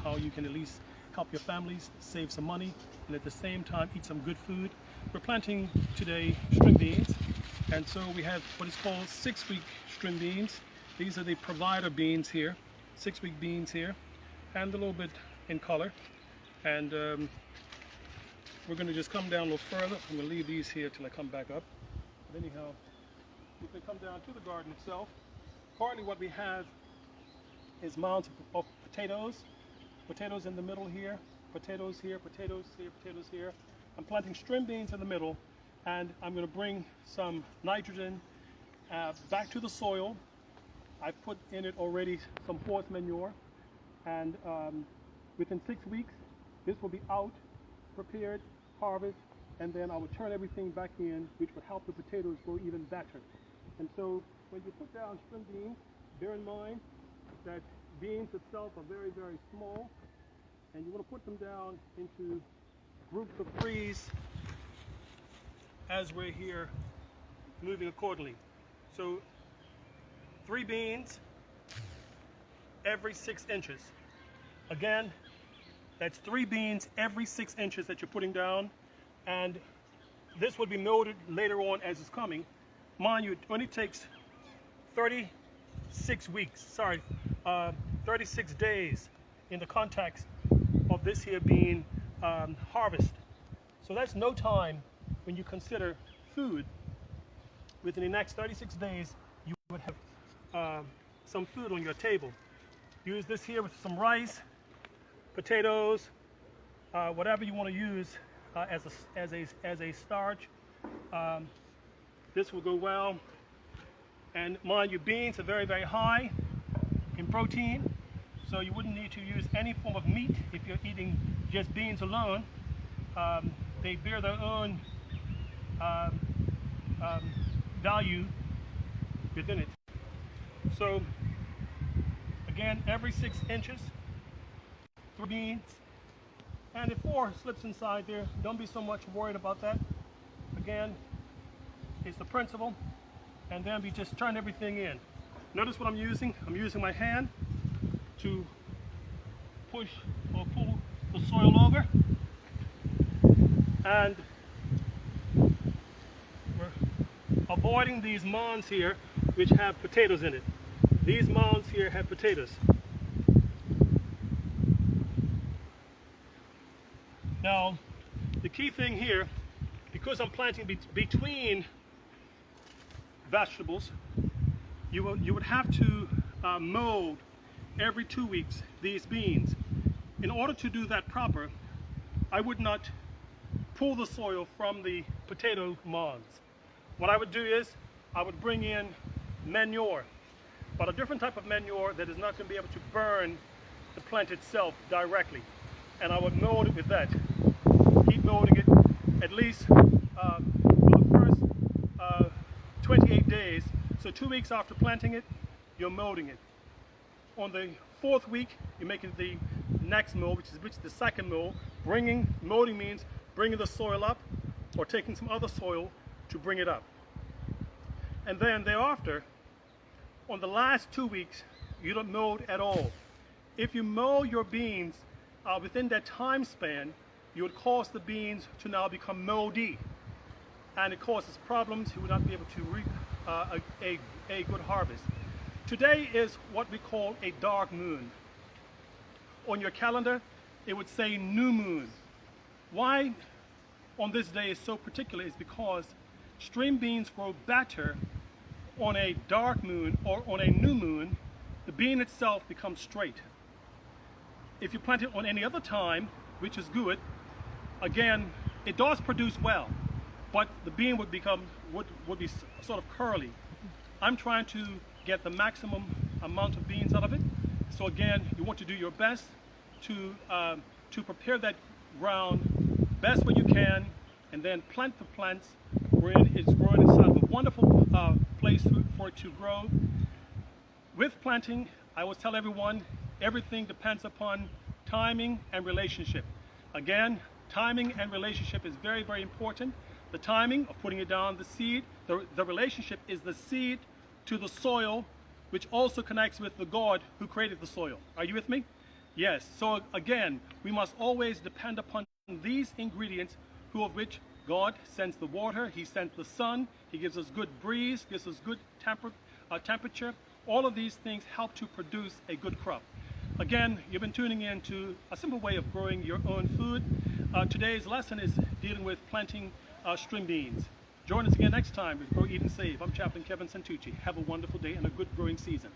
how you can at least help your families save some money and at the same time eat some good food. We're planting today string beans, and so we have what is called 6-week string beans. These are the provider beans here, 6-week beans here, and a little bit in color. And we're going to just come down a little further. I'm going to leave these here till I come back up. But anyhow, if we come down to the garden itself, partly what we have is mounds of potatoes. Potatoes in the middle here, potatoes here, potatoes here, potatoes here. I'm planting string beans in the middle, and I'm going to bring some nitrogen back to the soil. I've put in it already some horse manure, and within 6 weeks, this will be out, prepared, harvest, and then I will turn everything back in, which will help the potatoes grow even better. And so when you put down string beans, bear in mind that beans itself are very, very small, and you want to put them down into groups of 3s as we're here moving accordingly. So 3 beans every 6 inches. Again, that's 3 beans every 6 inches that you're putting down, and this will be noted later on as it's coming. Mind you, it only takes 36 days in the context of this here being harvest. So that's no time when you consider food. Within the next 36 days, you would have some food on your table. Use this here with some rice, potatoes, whatever you want to use as a starch. This will go well. And mind you, beans are very, very high in protein, so you wouldn't need to use any form of meat if you're eating just beans alone. They bear their own value within it. So again, every 6 inches, 3 beans. And if 4 slips inside there, don't be so much worried about that. Again, it's the principle. And then we just turn everything in. Notice what I'm using. I'm using my hand to push or pull the soil over. And we're avoiding these mounds here which have potatoes in it. These mounds here have potatoes. Now, the key thing here, because I'm planting between vegetables, you would have to mold every 2 weeks these beans. In order to do that proper, I would not pull the soil from the potato mounds. What I would do is I would bring in manure, but a different type of manure that is not going to be able to burn the plant itself directly. And I would mold it with that. Keep molding it at least for the first 28 days. So 2 weeks after planting it, you're molding it. On the 4th week, you're making the next mold, which is the second mold. Molding means bringing the soil up or taking some other soil to bring it up. And then thereafter, on the last 2 weeks, you don't mold at all. If you mold your beans within that time span, you would cause the beans to now become moldy, and it causes problems. You would not be able to reap a good harvest. Today is what we call a dark moon. On your calendar, it would say new moon. Why on this day is so particular is because string beans grow better on a dark moon or on a new moon. The bean itself becomes straight. If you plant it on any other time, which is good, again, it does produce well, but the bean would be sort of curly. I'm trying to get the maximum amount of beans out of it. So again, you want to do your best to prepare that ground best way you can, and then plant the plants wherein it's growing inside of a wonderful place for it to grow. With planting, I always tell everyone, everything depends upon timing and relationship. Again, timing and relationship is very, very important. The timing of putting it down, the seed, the relationship is the seed to the soil, which also connects with the God who created the soil. Are you with me? Yes, so again, we must always depend upon these ingredients, who of which God sends the water, He sends the sun, He gives us good breeze, gives us good temperature. All of these things help to produce a good crop. Again, you've been tuning in to a simple way of growing your own food. Today's lesson is dealing with planting string beans. Join us again next time with Grow, Eat, and Save. I'm Chaplain Kevin Santucci. Have a wonderful day and a good growing season.